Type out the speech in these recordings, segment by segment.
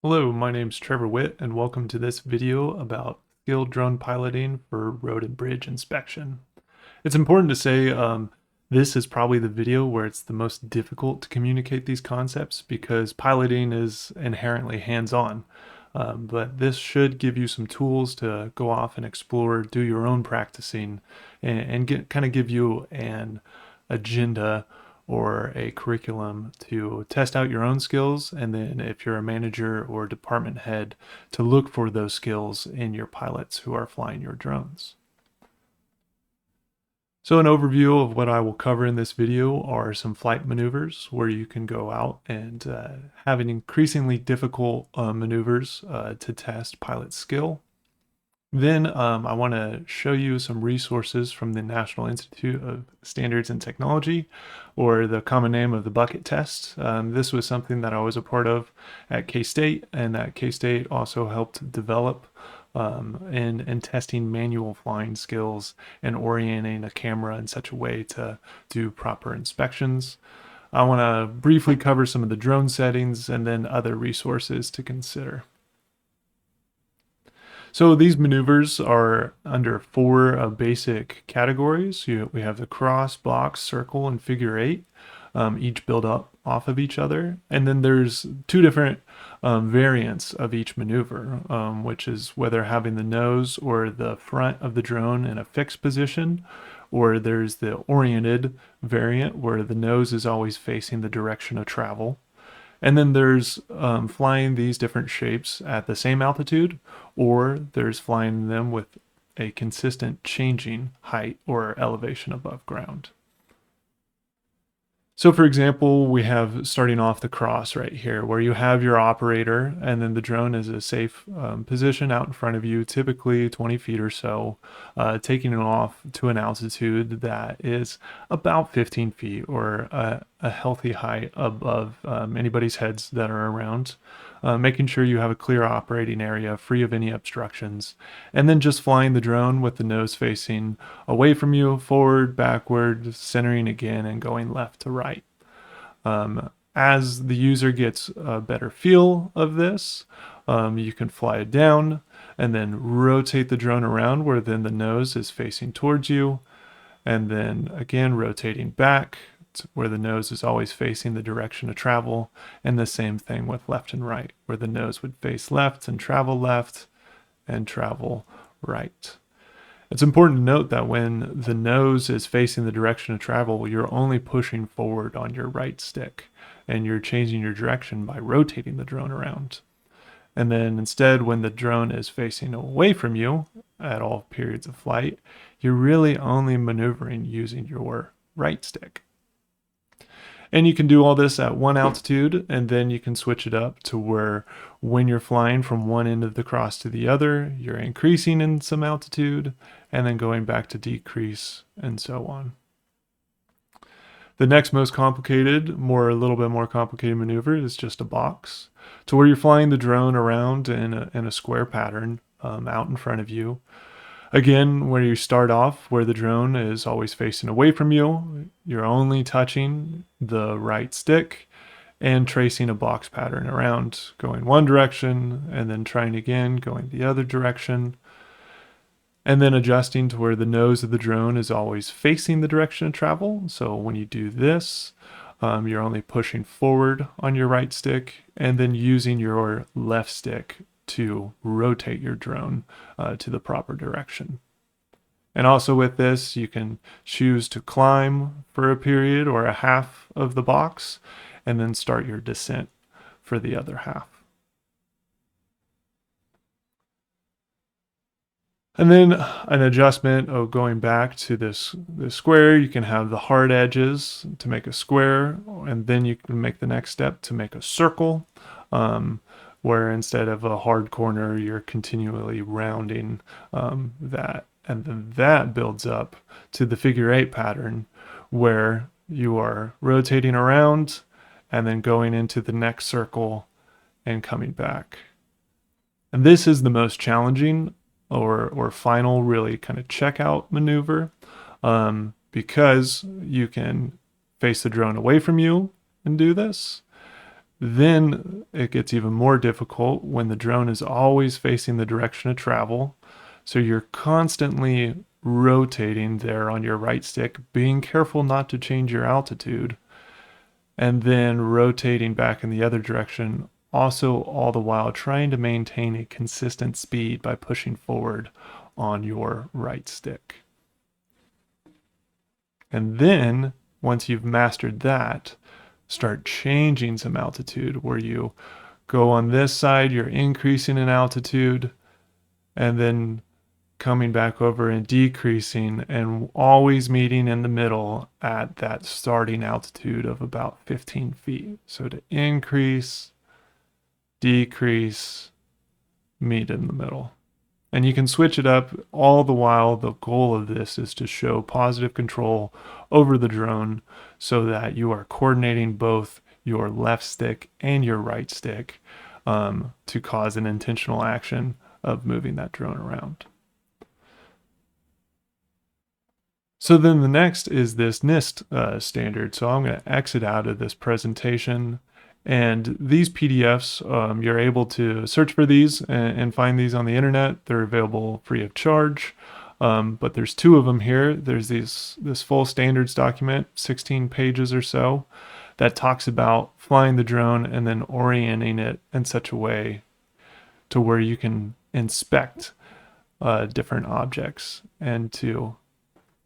Hello, my name's Trevor Witt, and welcome to this video about skilled drone piloting for road and bridge inspection. It's important to say this is probably the video where it's the most difficult to communicate these concepts because piloting is inherently hands-on. But this should give you some tools to go off and explore, do your own practicing, and kind of give you an agenda or a curriculum to test out your own skills, and then if you're a manager or department head, to look for those skills in your pilots who are flying your drones. So an overview of what I will cover in this video are some flight maneuvers where you can go out and have an increasingly difficult maneuvers to test pilot skill. Then I want to show you some resources from the National Institute of Standards and Technology, or the common name of the bucket test. This was something that I was a part of at K-State, and that K-State also helped develop in testing manual flying skills and orienting a camera in such a way to do proper inspections. I want to briefly cover some of the drone settings and then other resources to consider. So these maneuvers are under four basic categories. We have the cross, box, circle, and figure eight. Each build up off of each other. And then there's two different variants of each maneuver, which is whether having the nose or the front of the drone in a fixed position, or there's the oriented variant where the nose is always facing the direction of travel. And then there's flying these different shapes at the same altitude, or there's flying them with a consistent changing height or elevation above ground. So for example, we have starting off the cross right here, where you have your operator and then the drone is a safe position out in front of you, typically 20 feet or so, taking it off to an altitude that is about 15 feet or a healthy height above anybody's heads that are around. Making sure you have a clear operating area free of any obstructions, and then just flying the drone with the nose facing away from you, forward, backward, centering again, and going left to right. As the user gets a better feel of this, you can fly it down and then rotate the drone around where then the nose is facing towards you, and then again rotating back where the nose is always facing the direction of travel, and the same thing with left and right, where the nose would face left and travel right. It's important to note that when the nose is facing the direction of travel, you're only pushing forward on your right stick, and you're changing your direction by rotating the drone around. And then instead, when the drone is facing away from you at all periods of flight, you're really only maneuvering using your right stick. And you can do all this at one altitude, and then you can switch it up to where when you're flying from one end of the cross to the other, you're increasing in some altitude and then going back to decrease and so on. The next most complicated, a little bit more complicated maneuver is just a box, to where you're flying the drone around in a square pattern out in front of you. Again, where you start off, where the drone is always facing away from you, you're only touching the right stick and tracing a box pattern around, going one direction and then trying again, going the other direction, and then adjusting to where the nose of the drone is always facing the direction of travel. So when you do this, you're only pushing forward on your right stick and then using your left stick to rotate your drone to the proper direction. And also with this, you can choose to climb for a period or a half of the box and then start your descent for the other half. And then an adjustment of going back to this square, you can have the hard edges to make a square, and then you can make the next step to make a circle, where instead of a hard corner, you're continually rounding that. And then that builds up to the figure eight pattern, where you are rotating around and then going into the next circle and coming back. And this is the most challenging or final really kind of checkout maneuver, because you can face the drone away from you and do this, Then it gets even more difficult when the drone is always facing the direction of travel. So you're constantly rotating there on your right stick, being careful not to change your altitude, and then rotating back in the other direction. Also, all the while trying to maintain a consistent speed by pushing forward on your right stick. And then once you've mastered that, start changing some altitude where you go on this side, you're increasing in altitude, and then coming back over and decreasing, and always meeting in the middle at that starting altitude of about 15 feet. So to increase, decrease, meet in the middle. And you can switch it up all the while. The goal of this is to show positive control over the drone so that you are coordinating both your left stick and your right stick to cause an intentional action of moving that drone around. So then the next is this NIST standard. So I'm going to exit out of this presentation. And these PDFs, you're able to search for these and find these on the internet. They're available free of charge. But there's two of them here. There's this full standards document, 16 pages or so, that talks about flying the drone and then orienting it in such a way to where you can inspect different objects and to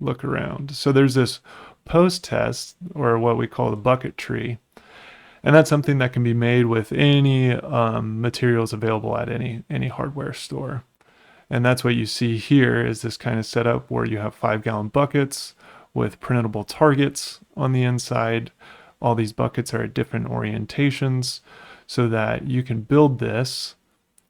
look around. So there's this post test, or what we call the bucket tree. And that's something that can be made with any materials available at any hardware store. And that's what you see here is this kind of setup where you have 5-gallon buckets with printable targets on the inside. All these buckets are at different orientations so that you can build this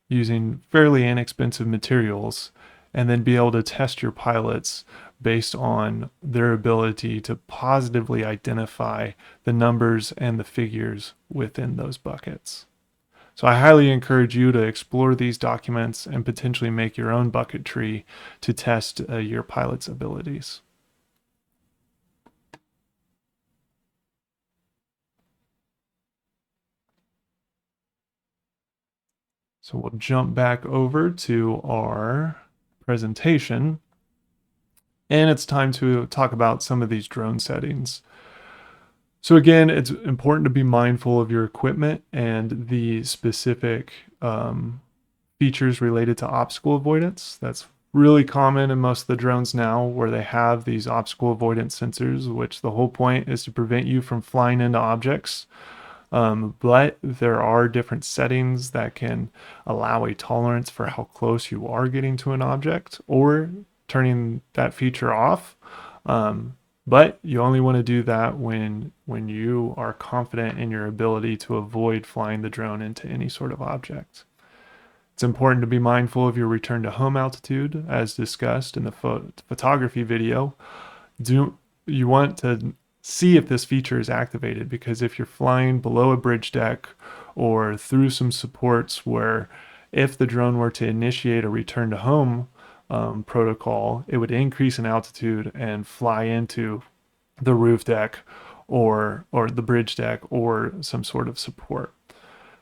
using fairly inexpensive materials and then be able to test your pilots based on their ability to positively identify the numbers and the figures within those buckets. So I highly encourage you to explore these documents and potentially make your own bucket tree to test your pilot's abilities. So we'll jump back over to our presentation. And it's time to talk about some of these drone settings. So again, it's important to be mindful of your equipment and the specific features related to obstacle avoidance. That's really common in most of the drones now, where they have these obstacle avoidance sensors, which the whole point is to prevent you from flying into objects. But there are different settings that can allow a tolerance for how close you are getting to an object, or turning that feature off. But you only want to do that when you are confident in your ability to avoid flying the drone into any sort of object. It's important to be mindful of your return to home altitude, as discussed in the photography video. You want to see if this feature is activated, because if you're flying below a bridge deck or through some supports where if the drone were to initiate a return to home protocol, it would increase in altitude and fly into the roof deck or the bridge deck or some sort of support.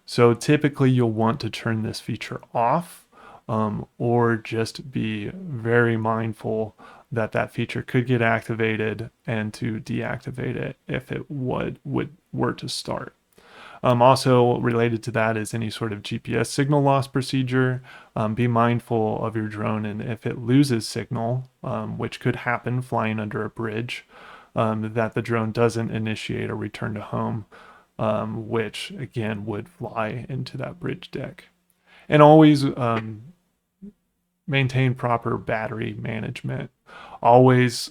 So typically you'll want to turn this feature off, or just be very mindful that that feature could get activated and to deactivate it if it were to start. Also related to that is any sort of GPS signal loss procedure. Be mindful of your drone, and if it loses signal, which could happen flying under a bridge, that the drone doesn't initiate a return to home, which again would fly into that bridge deck. And always maintain proper battery management. Always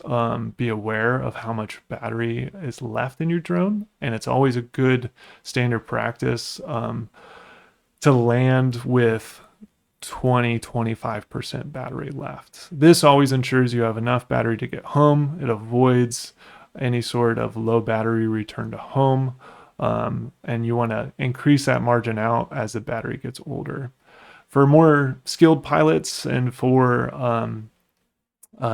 be aware of how much battery is left in your drone, and it's always a good standard practice to land with 20-25% battery left. This always ensures you have enough battery to get home. It avoids any sort of low battery return to home, and you want to increase that margin out as the battery gets older. For more skilled pilots and for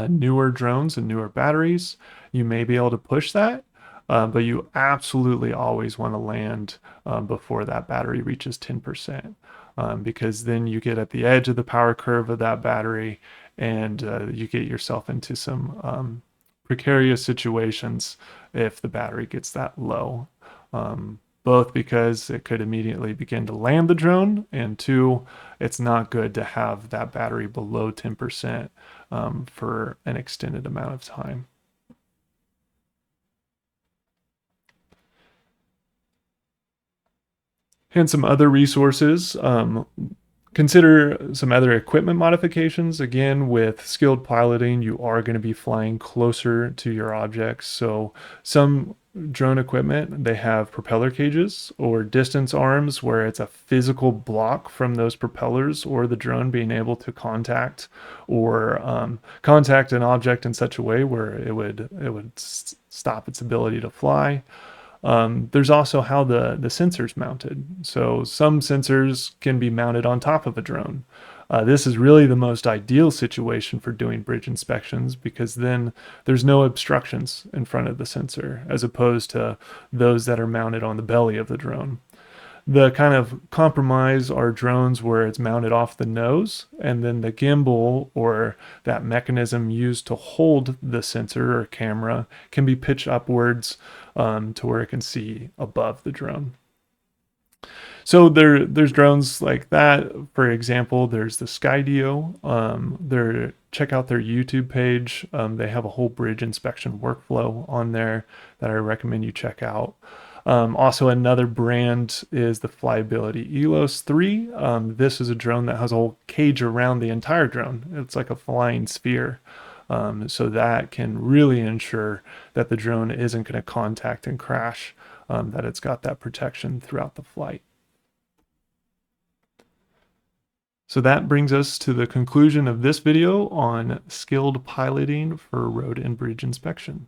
newer drones and newer batteries, you may be able to push that. but you absolutely always want to land before that battery reaches 10%, because then you get at the edge of the power curve of that battery, and you get yourself into some precarious situations if the battery gets that low. Both because it could immediately begin to land the drone, and two, it's not good to have that battery below 10% for an extended amount of time. And some other resources. Consider some other equipment modifications. Again, with skilled piloting, you are going to be flying closer to your objects. So some drone equipment, they have propeller cages or distance arms where it's a physical block from those propellers or the drone being able to contact or contact an object in such a way where it would stop its ability to fly. There's also how the sensor's mounted. So some sensors can be mounted on top of a drone. This is really the most ideal situation for doing bridge inspections because then there's no obstructions in front of the sensor as opposed to those that are mounted on the belly of the drone. The kind of compromise are drones where it's mounted off the nose, and then the gimbal or that mechanism used to hold the sensor or camera can be pitched upwards to where it can see above the drone. So there's drones like that. For example, there's the Skydio. Check out their YouTube page. They have a whole bridge inspection workflow on there that I recommend you check out. Also, another brand is the Flyability Elos 3. This is a drone that has a whole cage around the entire drone. It's like a flying sphere. So that can really ensure that the drone isn't going to contact and crash, that it's got that protection throughout the flight. So that brings us to the conclusion of this video on skilled piloting for road and bridge inspection.